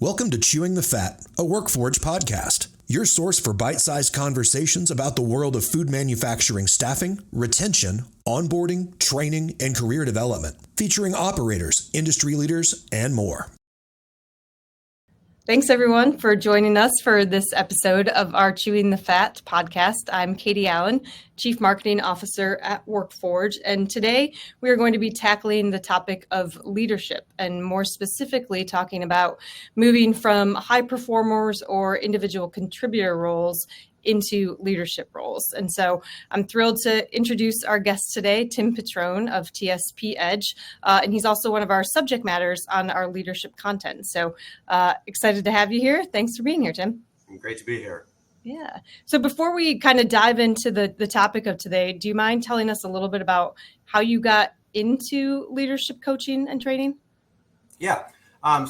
Welcome to Chewing the Fat, a WorkForge podcast, your source for bite-sized conversations about the world of food manufacturing staffing, retention, onboarding, training, and career development, featuring operators, industry leaders, and more. Thanks, everyone, for joining us for this episode of our Chewing the Fat podcast. I'm Katie Allen, Chief Marketing Officer at WorkForge, and today we are going to be tackling the topic of leadership, and more specifically talking about moving from high performers or individual contributor roles into leadership roles. And so I'm thrilled to introduce our guest today, Tim Petron of TSP Edge, and he's also one of our subject matters on our leadership content. So excited to have you here. Thanks for being here, Tim. Great to be here. Yeah. So before we kind of dive into the topic of today, do you mind telling us a little bit about how you got into leadership coaching and training? Yeah.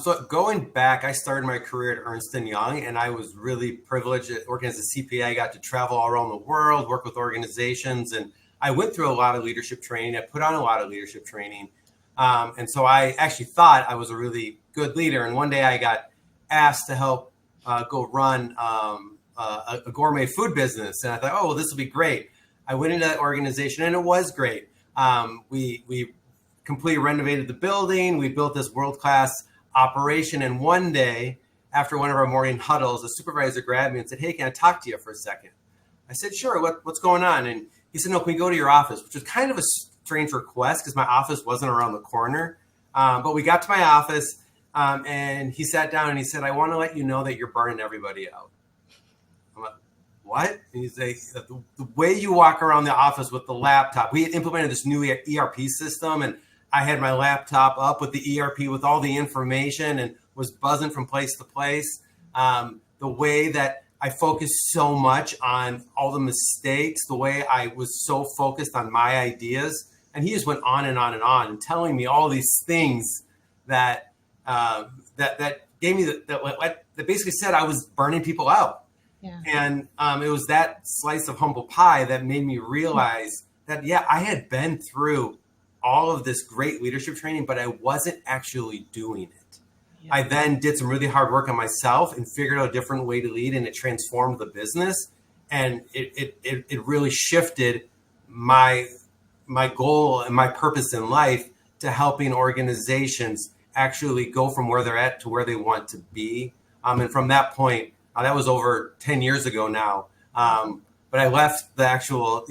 So going back, I started my career at Ernst & Young, and I was really privileged at working as a CPA. I got to travel all around the world, work with organizations, and I went through a lot of leadership training. I put on a lot of leadership training. And so I actually thought I was a really good leader. And one day I got asked to help go run a gourmet food business. And I thought, oh, well, this will be great. I went into that organization, and it was great. We completely renovated the building. We built this world-class operation. And one day, after one of our morning huddles, the supervisor grabbed me and said, "Hey, can I talk to you for a second?" I said, "Sure, what's going on?" And he said, "No, can we go to your office?" Which was kind of a strange request because my office wasn't around the corner. But we got to my office, and he sat down and he said, "I want to let you know that you're burning everybody out." I'm like, "What?" And he's like, the way you walk around the office with the laptop, we had implemented this new ERP system, and I had my laptop up with the ERP with all the information and was buzzing from place to place. The way that I focused so much on all the mistakes, the way I was so focused on my ideas. And he just went on and on and on and telling me all these things that gave me that basically said I was burning people out. Yeah. And it was that slice of humble pie that made me realize that, yeah, I had been through all of this great leadership training, but I wasn't actually doing it. Yeah. I then did some really hard work on myself and figured out a different way to lead, and it transformed the business. And it really shifted my goal and my purpose in life to helping organizations actually go from where they're at to where they want to be. And from that point, that was over 10 years ago now. But I left the actual,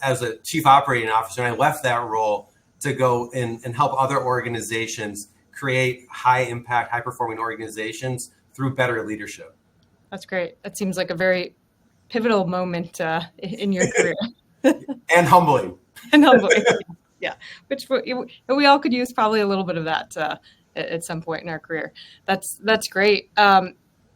as a chief operating officer, and I left that role to go and help other organizations create high impact, high performing organizations through better leadership. That's great. That seems like a very pivotal moment in your career. And humbling. And humbling. Yeah. Which we all could use probably a little bit of that at some point in our career. That's great.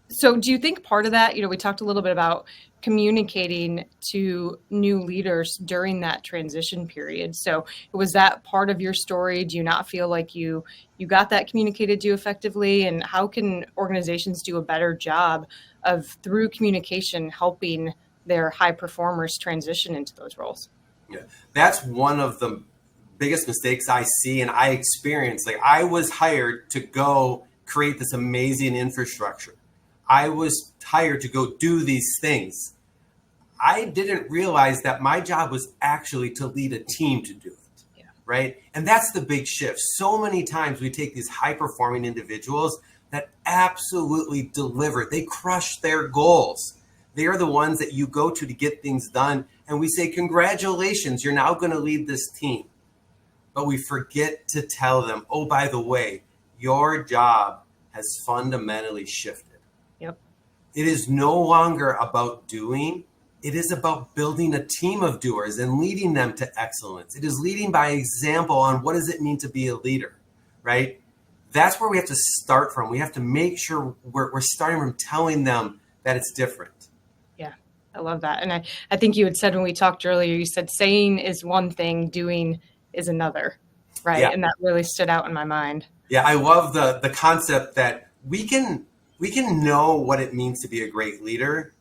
So do you think part of that, we talked a little bit about communicating to new leaders during that transition period. So was that part of your story? Do you not feel like you got that communicated to effectively? And how can organizations do a better job of, through communication, helping their high performers transition into those roles? Yeah, that's one of the biggest mistakes I see and I experienced. Like, I was hired to go create this amazing infrastructure. I was hired to go do these things. I didn't realize that my job was actually to lead a team to do it, yeah. Right? And that's the big shift. So many times we take these high-performing individuals that absolutely deliver. They crush their goals. They are the ones that you go to get things done. And we say, "Congratulations, you're now going to lead this team." But we forget to tell them, "Oh, by the way, your job has fundamentally shifted." Yep. It is no longer about doing. It is about building a team of doers and leading them to excellence. It is leading by example on what does it mean to be a leader, right? That's where we have to start from. We have to make sure we're starting from telling them that it's different. Yeah, I love that. And I think you had said when we talked earlier, you said saying is one thing, doing is another, right? Yeah. And that really stood out in my mind. Yeah, I love the concept that we can know what it means to be a great leader,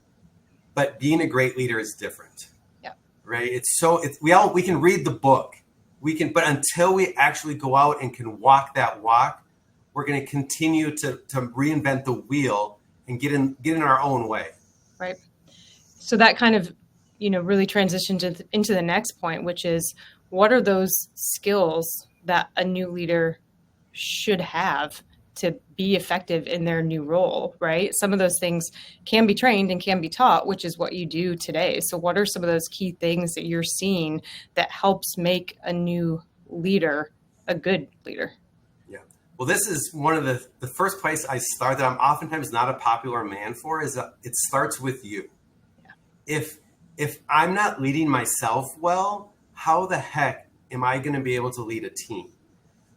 but being a great leader is different. Yeah. Right? We can read the book. But until we actually go out and can walk that walk, we're going to continue to reinvent the wheel and get in our own way. Right. So that kind of, really transitions into the next point, which is, what are those skills that a new leader should have to be effective in their new role, right? Some of those things can be trained and can be taught, which is what you do today. So what are some of those key things that you're seeing that helps make a new leader a good leader? Yeah. Well, this is one of the first place I start that I'm oftentimes not a popular man for, is that it starts with you. Yeah. If I'm not leading myself well, how the heck am I going to be able to lead a team?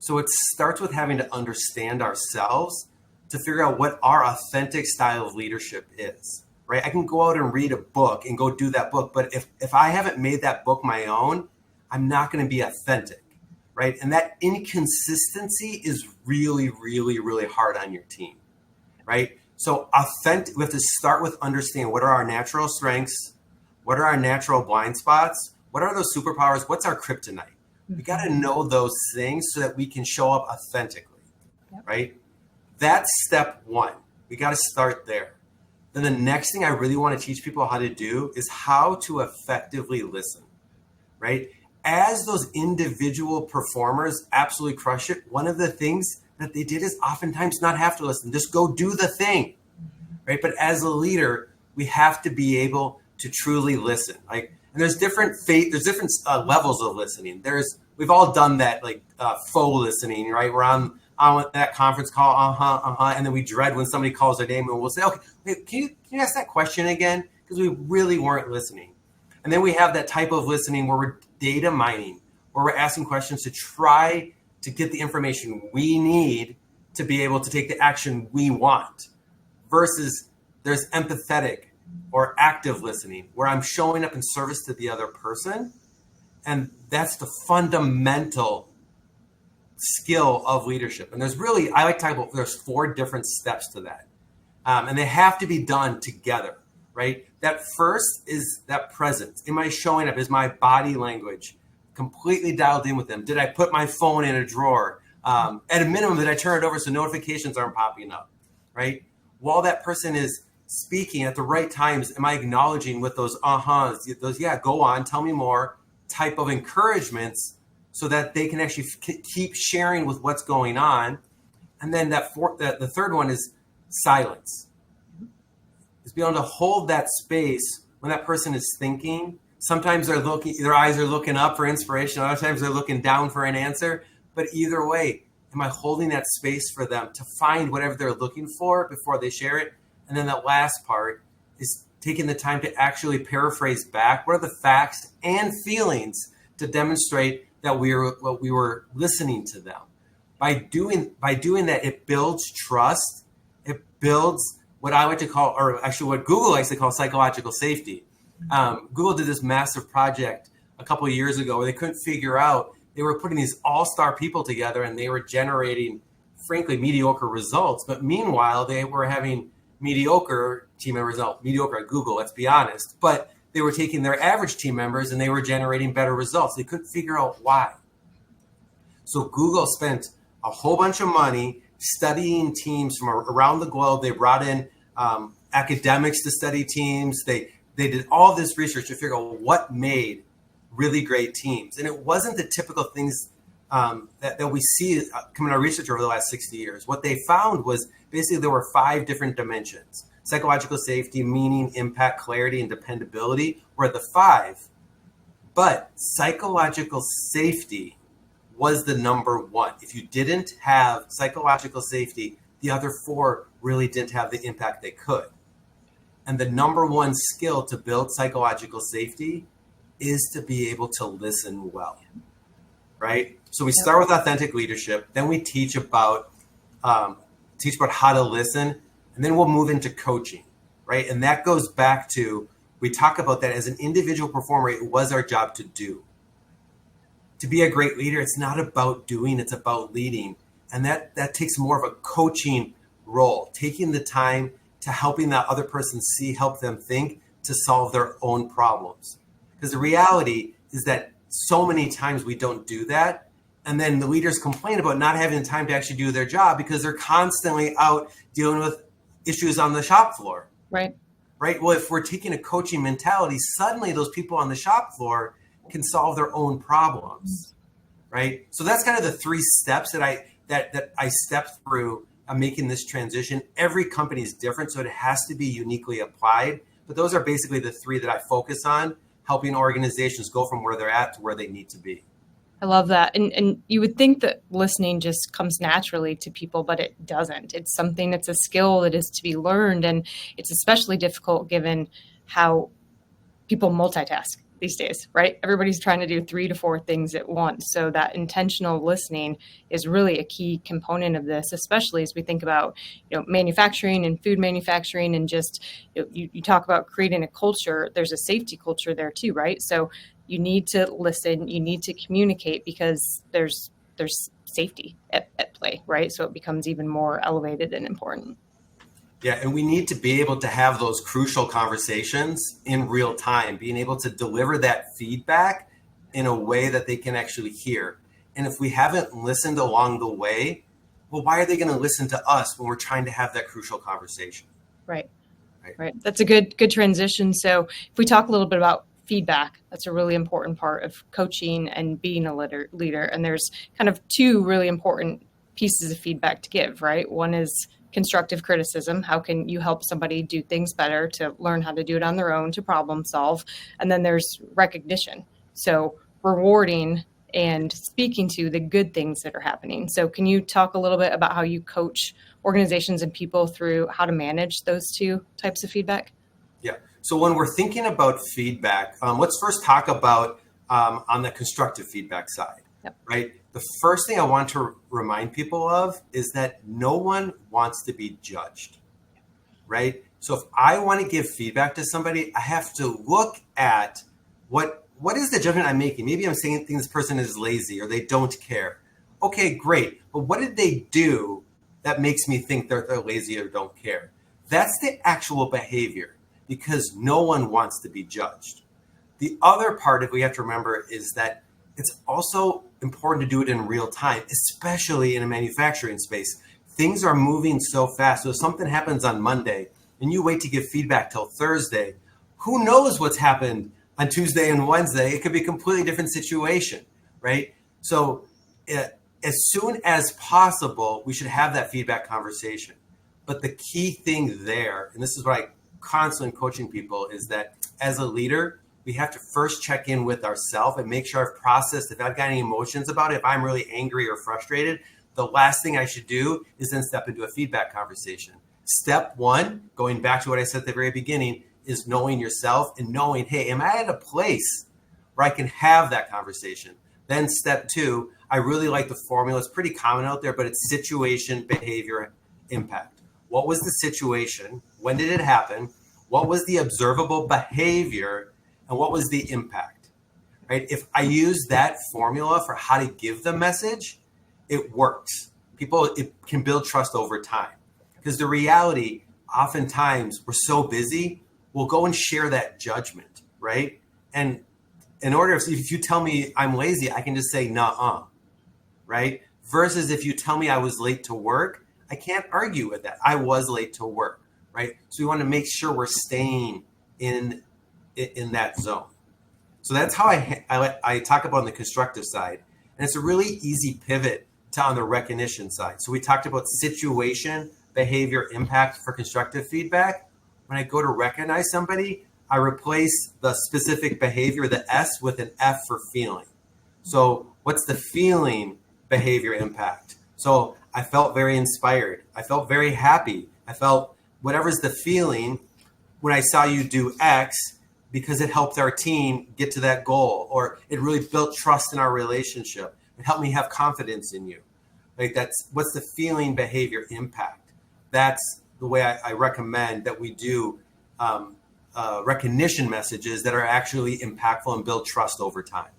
So it starts with having to understand ourselves to figure out what our authentic style of leadership is, right? I can go out and read a book and go do that book, but if I haven't made that book my own, I'm not going to be authentic, right? And that inconsistency is really, really, really hard on your team, right? So we have to start with understanding what are our natural strengths, what are our natural blind spots, what are those superpowers, what's our kryptonite? We got to know those things so that we can show up authentically, right? That's step one. We got to start there. Then the next thing I really want to teach people how to do is how to effectively listen, right? As those individual performers absolutely crush it, one of the things that they did is oftentimes not have to listen, just go do the thing, right? But as a leader, we have to be able to truly listen. And there's different levels of listening. We've all done that, faux listening, right? We're on that conference call, and then we dread when somebody calls their name, and we'll say, okay, wait, can you ask that question again? Because we really weren't listening. And then we have that type of listening where we're data mining, where we're asking questions to try to get the information we need to be able to take the action we want. Versus there's empathetic or active listening, where I'm showing up in service to the other person. And that's the fundamental skill of leadership. And I like to talk about, there's 4 different steps to that. And they have to be done together, right? That first is that presence. Am I showing up? Is my body language completely dialed in with them? Did I put my phone in a drawer? At a minimum, did I turn it over so notifications aren't popping up, right? While that person is speaking at the right times, am I acknowledging with those those go on, tell me more type of encouragements so that they can actually keep sharing with what's going on? And then the third one is silence. Is being able to hold that space when that person is thinking. Sometimes their eyes are looking up for inspiration. Other times they're looking down for an answer. But either way, am I holding that space for them to find whatever they're looking for before they share it? And then that last part is taking the time to actually paraphrase back. What are the facts and feelings to demonstrate that we were listening to them? By doing that, it builds trust. It builds what I like to call, or actually what Google likes to call, psychological safety. Google did this massive project a couple of years ago where they couldn't figure out, they were putting these all-star people together and they were generating, frankly, mediocre results. But meanwhile, they were having mediocre team members, mediocre at Google, let's be honest, but they were taking their average team members and they were generating better results. They couldn't figure out why. So Google spent a whole bunch of money studying teams from around the globe. They brought in academics to study teams. They did all this research to figure out what made really great teams. And it wasn't the typical things that we see coming out of research over the last 60 years. What they found was basically there were 5 different dimensions. Psychological safety, meaning, impact, clarity, and dependability were the 5. But psychological safety was the number 1. If you didn't have psychological safety, the other 4 really didn't have the impact they could. And the number 1 skill to build psychological safety is to be able to listen well, right? So we start with authentic leadership, then we teach about how to listen, and then we'll move into coaching, right? And that goes back to, we talk about that as an individual performer, it was our job to do. To be a great leader, it's not about doing, it's about leading. And that takes more of a coaching role, taking the time to helping that other person help them think to solve their own problems. Because the reality is that so many times we don't do that. And then the leaders complain about not having the time to actually do their job because they're constantly out dealing with issues on the shop floor. Right. Right. Well, if we're taking a coaching mentality, suddenly those people on the shop floor can solve their own problems. Right. So that's kind of the 3 steps that I stepped through making this transition. Every company is different, so it has to be uniquely applied. But those are basically the 3 that I focus on, helping organizations go from where they're at to where they need to be. I love that. And you would think that listening just comes naturally to people, but it doesn't. It's something, it's a skill that is to be learned. And it's especially difficult given how people multitask these days, right? Everybody's trying to do 3 to 4 things at once. So that intentional listening is really a key component of this, especially as we think about, manufacturing and food manufacturing, and just, you talk about creating a culture. There's a safety culture there too, right? So you need to listen, you need to communicate, because there's safety at play, right? So it becomes even more elevated and important. Yeah, and we need to be able to have those crucial conversations in real time, being able to deliver that feedback in a way that they can actually hear. And if we haven't listened along the way, well, why are they going to listen to us when we're trying to have that crucial conversation? Right. That's a good transition. So if we talk a little bit about feedback, that's a really important part of coaching and being a leader. And there's kind of 2 really important pieces of feedback to give, right? One is constructive criticism. How can you help somebody do things better, to learn how to do it on their own, to problem solve? And then there's recognition. So rewarding and speaking to the good things that are happening. So can you talk a little bit about how you coach organizations and people through how to manage those 2 types of feedback? Yeah. So when we're thinking about feedback, let's first talk about on the constructive feedback side, right? The first thing I want to remind people of is that no one wants to be judged, right? So if I want to give feedback to somebody, I have to look at what is the judgment I'm making. Maybe I'm saying this person is lazy or they don't care. Okay, great. But what did they do that makes me think they're lazy or don't care? That's the actual behavior, because no one wants to be judged. The other part that we have to remember is that it's also important to do it in real time, especially in a manufacturing space. Things are moving so fast. So if something happens on Monday and you wait to give feedback till Thursday, who knows what's happened on Tuesday and Wednesday? It could be a completely different situation, right? So as soon as possible, we should have that feedback conversation. But the key thing there, and this is what I constantly coaching people, is that as a leader, we have to first check in with ourselves and make sure I've processed, if I've got any emotions about it, if I'm really angry or frustrated, the last thing I should do is then step into a feedback conversation. Step 1, going back to what I said at the very beginning, is knowing yourself and knowing, hey, am I at a place where I can have that conversation? Then step 2, I really like the formula. It's pretty common out there, but it's situation, behavior, impact. What was the situation? When did it happen? What was the observable behavior? And what was the impact, right? If I use that formula for how to give the message, it works. It can build trust over time. Because the reality, oftentimes, we're so busy, we'll go and share that judgment, right? And if you tell me I'm lazy, I can just say, nuh-uh, right? Versus if you tell me I was late to work, I can't argue with that. I was late to work, right? So we want to make sure we're staying in that zone. So that's how I talk about on the constructive side. And it's a really easy pivot to on the recognition side. So we talked about situation, behavior, impact for constructive feedback. When I go to recognize somebody, I replace the specific behavior, the S, with an F for feeling. So what's the feeling, behavior, impact? So I felt very inspired. I felt very happy. I felt whatever's the feeling when I saw you do X, because it helped our team get to that goal, or it really built trust in our relationship. It helped me have confidence in you. Like what's the feeling, behavior, impact? That's the way I recommend that we do recognition messages that are actually impactful and build trust over time.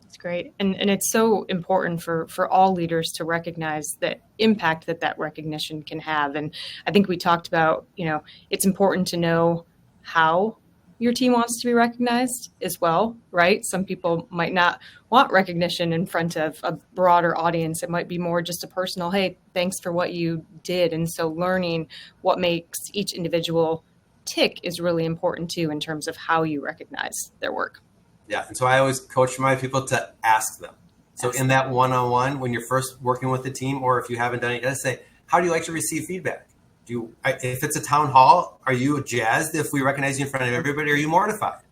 That's great. And it's so important for all leaders to recognize the impact that recognition can have. And I think we talked about, it's important to know how your team wants to be recognized as well, right? Some people might not want recognition in front of a broader audience. It might be more just a personal, hey, thanks for what you did. And so learning what makes each individual tick is really important too in terms of how you recognize their work. Yeah. And so I always coach my people to ask them. So in that one-on-one, when you're first working with the team, or if you haven't done it, you got to say, how do you like to receive feedback? If it's a town hall, are you jazzed if we recognize you in front of everybody? Are you mortified?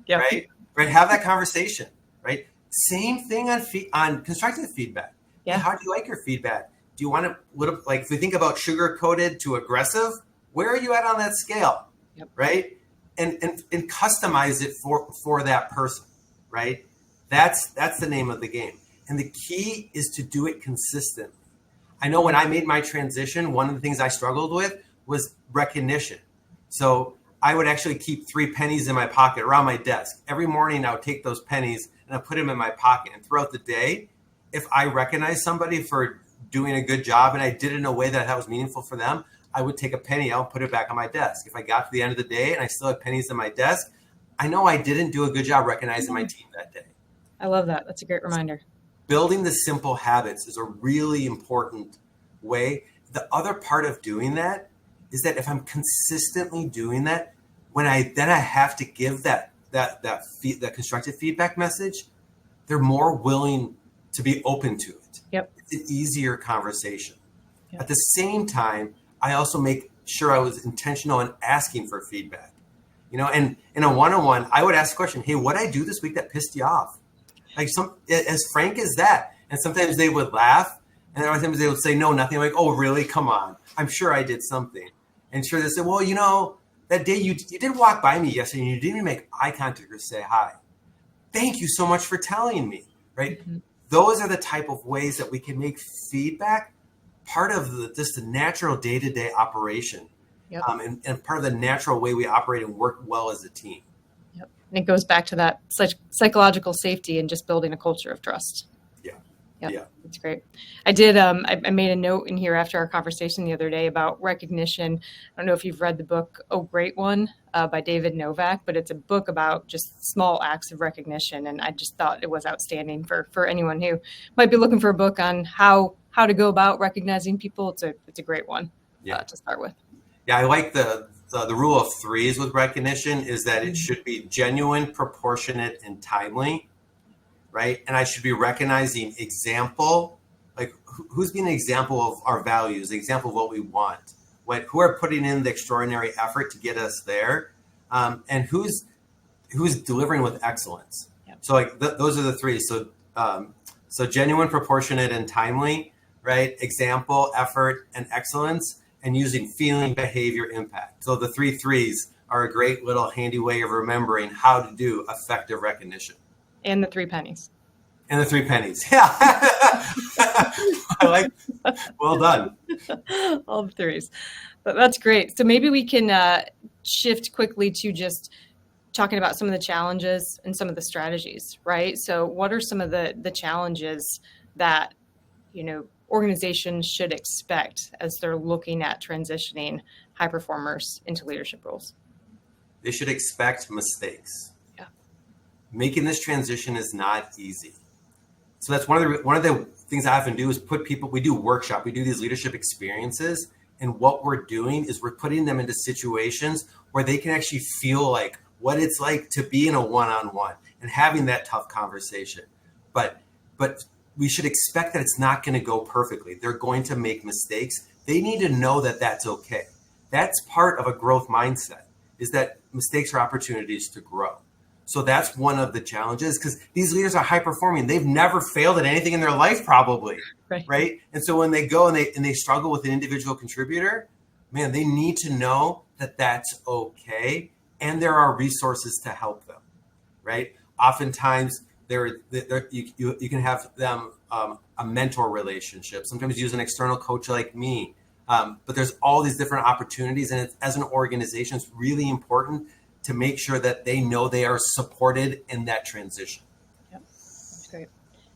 Yep. Right. Have that conversation. Right. Same thing on constructive feedback. Yeah. How do you like your feedback? Do you want to, like, if we think about sugar coated to aggressive, where are you at on that scale? Yep. Right. And customize it for that person. Right. That's the name of the game. And the key is to do it consistently. I know when I made my transition, one of the things I struggled with was recognition. So I would actually keep 3 pennies in my pocket around my desk. Every morning I would take those pennies and I put them in my pocket. And throughout the day, if I recognized somebody for doing a good job and I did it in a way that was meaningful for them, I would take a penny out and put it back on my desk. If I got to the end of the day and I still had pennies in my desk, I know I didn't do a good job recognizing my team that day. I love that. That's a great reminder. Building the simple habits is a really important way. The other part of doing that is that if I'm consistently doing that, when I have to give that constructive feedback message, they're more willing to be open to it. Yep. It's an easier conversation. Yep. At the same time, I also make sure I was intentional in asking for feedback. And in a one-on-one, I would ask the question, hey, what did I do this week that pissed you off? Like as frank as that. And sometimes they would laugh, and other times they would say, no, nothing. I'm like, oh, really? Come on. I'm sure I did something. And sure, they said, well, that day you did walk by me yesterday and you didn't even make eye contact or say hi. Thank you so much for telling me, right? Mm-hmm. Those are the type of ways that we can make feedback part of just the natural day-to-day operation. Yep. And part of the natural way we operate and work well as a team. Yep. And it goes back to that psychological safety and just building a culture of trust. Yeah. That's great. I did. I made a note in here after our conversation the other day about recognition. I don't know if you've read the book, Oh, Great One by David Novak, but it's a book about just small acts of recognition. And I just thought it was outstanding for anyone who might be looking for a book on how to go about recognizing people. It's a great one to start with. Yeah, I like the rule of threes with recognition is that it should be genuine, proportionate, and timely. Right. And I should be recognizing example, like who's being an example of our values, the example of what we want, who are putting in the extraordinary effort to get us there, and who's delivering with excellence. Yep. So like those are the three. So genuine, proportionate, and timely, right? Example, effort, and excellence, and using feeling, behavior, impact. So the 3 threes are a great little handy way of remembering how to do effective recognition. And the 3 pennies. And the 3 pennies. Yeah. Well done. All the threes. That's great. So maybe we can shift quickly to just talking about some of the challenges and some of the strategies, right? So what are some of the challenges that, organizations should expect as they're looking at transitioning high performers into leadership roles? They should expect mistakes. Making this transition is not easy. So that's one of the things I often do is we do workshop, we do these leadership experiences. And what we're doing is we're putting them into situations where they can actually feel like what it's like to be in a one-on-one and having that tough conversation. But we should expect that it's not going to go perfectly. They're going to make mistakes. They need to know that that's okay. That's part of a growth mindset, is that mistakes are opportunities to grow. So that's one of the challenges, because these leaders are high performing. They've never failed at anything in their life, probably, right? And so when they go and they struggle with an individual contributor, man, they need to know that that's okay, and there are resources to help them, right? Oftentimes, you can have them a mentor relationship. Sometimes use an external coach like me, but there's all these different opportunities, and as an organization, it's really important to make sure that they know they are supported in that transition. Yep, that's great.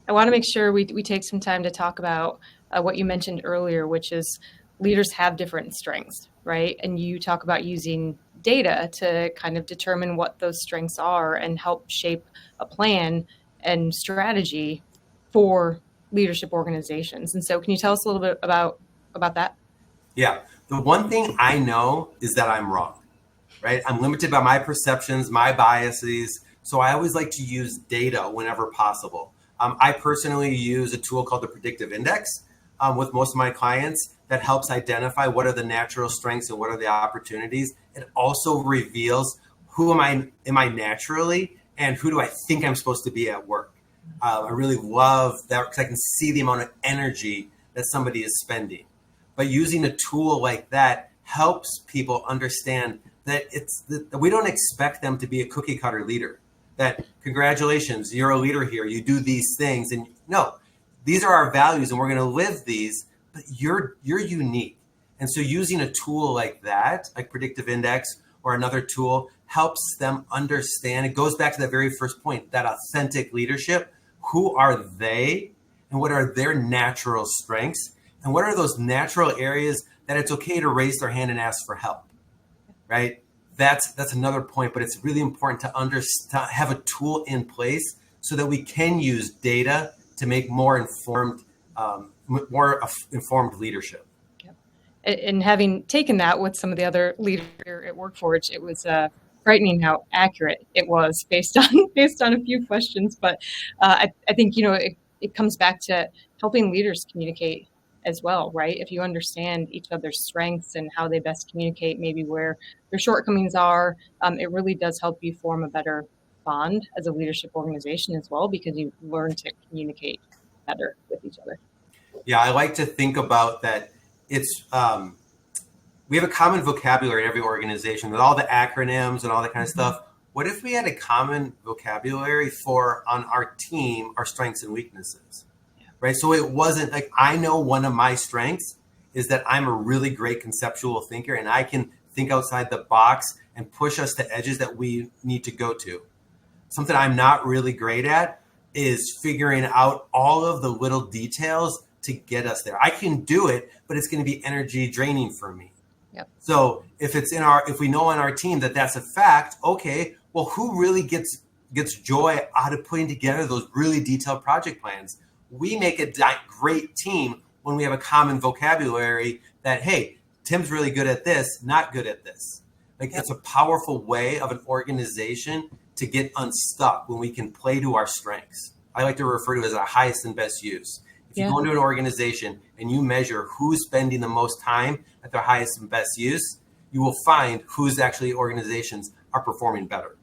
I want to make sure we take some time to talk about what you mentioned earlier, which is leaders have different strengths, right? And you talk about using data to kind of determine what those strengths are and help shape a plan and strategy for leadership organizations. And so can you tell us a little bit about that? Yeah. The one thing I know is that I'm wrong, right? I'm limited by my perceptions, my biases. So I always like to use data whenever possible. I personally use a tool called the Predictive Index with most of my clients that helps identify what are the natural strengths and what are the opportunities. It also reveals who am I naturally and who do I think I'm supposed to be at work. I really love that because I can see the amount of energy that somebody is spending. But using a tool like that helps people understand that that we don't expect them to be a cookie cutter leader. That congratulations, you're a leader here. You do these things, and no, these are our values, and we're going to live these. But you're unique, and so using a tool like that, like Predictive Index or another tool, helps them understand. It goes back to that very first point, that authentic leadership. Who are they, and what are their natural strengths, and what are those natural areas that it's okay to raise their hand and ask for help, right? That's another point, but it's really important to have a tool in place so that we can use data to make more informed leadership. Yep. And having taken that with some of the other leaders here at WorkForge, it was frightening how accurate it was based on a few questions. But I think it comes back to helping leaders communicate as well, right? If you understand each other's strengths and how they best communicate, maybe where their shortcomings are, it really does help you form a better bond as a leadership organization as well, because you learn to communicate better with each other. Yeah, I like to think about that. It's we have a common vocabulary in every organization with all the acronyms and all that kind of stuff. What if we had a common vocabulary for on our team, our strengths and weaknesses? Right. So it wasn't like, I know one of my strengths is that I'm a really great conceptual thinker and I can think outside the box and push us to edges that we need to go to. Something I'm not really great at is figuring out all of the little details to get us there. I can do it, but it's going to be energy draining for me. Yep. So if we know on our team that that's a fact, okay, well, who really gets joy out of putting together those really detailed project plans? We make a great team when we have a common vocabulary that, hey, Tim's really good at this, not good at this. Like, it's a powerful way of an organization to get unstuck when we can play to our strengths. I like to refer to it as our highest and best use. If you go into an organization and you measure who's spending the most time at their highest and best use, you will find whose actually organizations are performing better.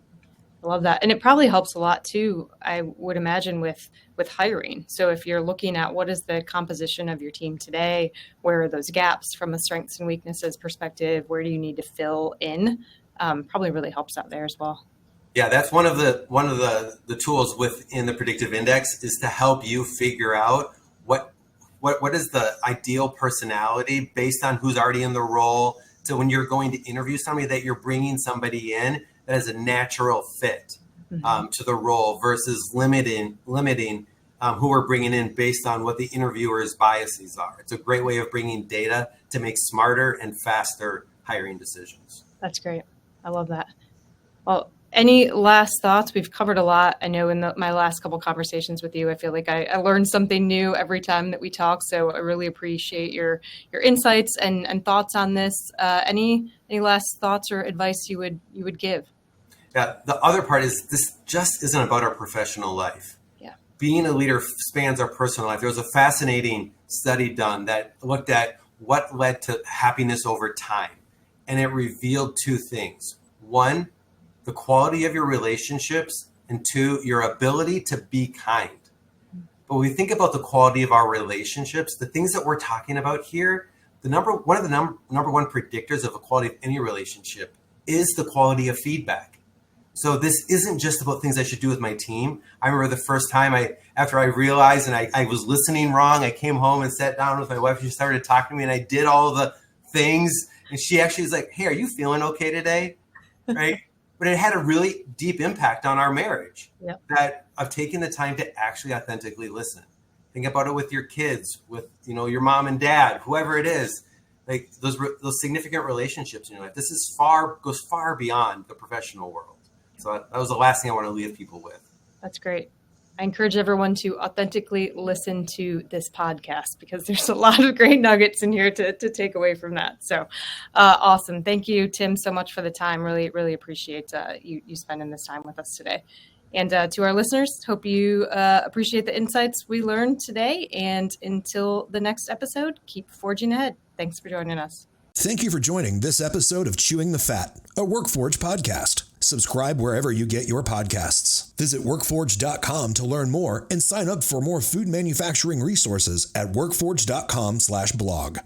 I love that. And it probably helps a lot too, I would imagine, with hiring. So if you're looking at what is the composition of your team today, where are those gaps from a strengths and weaknesses perspective, where do you need to fill in, probably really helps out there as well. Yeah, that's one of the tools within the Predictive Index is to help you figure out what is the ideal personality based on who's already in the role. So when you're going to interview somebody, that you're bringing somebody in that is a natural fit to the role versus limiting who we're bringing in based on what the interviewer's biases are. It's a great way of bringing data to make smarter and faster hiring decisions. That's great. I love that. Well, any last thoughts? We've covered a lot. I know in my last couple conversations with you, I feel like I learned something new every time that we talk. So I really appreciate your insights and thoughts on this. Any last thoughts or advice you would give? Yeah, the other part is this just isn't about our professional life. Yeah. Being a leader spans our personal life. There was a fascinating study done that looked at what led to happiness over time. And it revealed two things. One, the quality of your relationships, and two, your ability to be kind. But when we think about the quality of our relationships, the things that we're talking about here, one of the number one predictors of the quality of any relationship is the quality of feedback. So this isn't just about things I should do with my team. I remember the first time after I realized and I was listening wrong, I came home and sat down with my wife. She started talking to me and I did all the things. And she actually was like, hey, are you feeling okay today? Right? But it had a really deep impact on our marriage. Yep. That of taking the time to actually authentically listen. Think about it with your kids, with your mom and dad, whoever it is. like those significant relationships in your life. This is goes far beyond the professional world. So that was the last thing I want to leave people with. That's great. I encourage everyone to authentically listen to this podcast because there's a lot of great nuggets in here to take away from that. So awesome. Thank you, Tim, so much for the time. Really, really appreciate you spending this time with us today. And to our listeners, hope you appreciate the insights we learned today. And until the next episode, keep forging ahead. Thanks for joining us. Thank you for joining this episode of Chewing the Fat, a WorkForge podcast. Subscribe wherever you get your podcasts. Visit WorkForge.com to learn more and sign up for more food manufacturing resources at WorkForge.com/blog.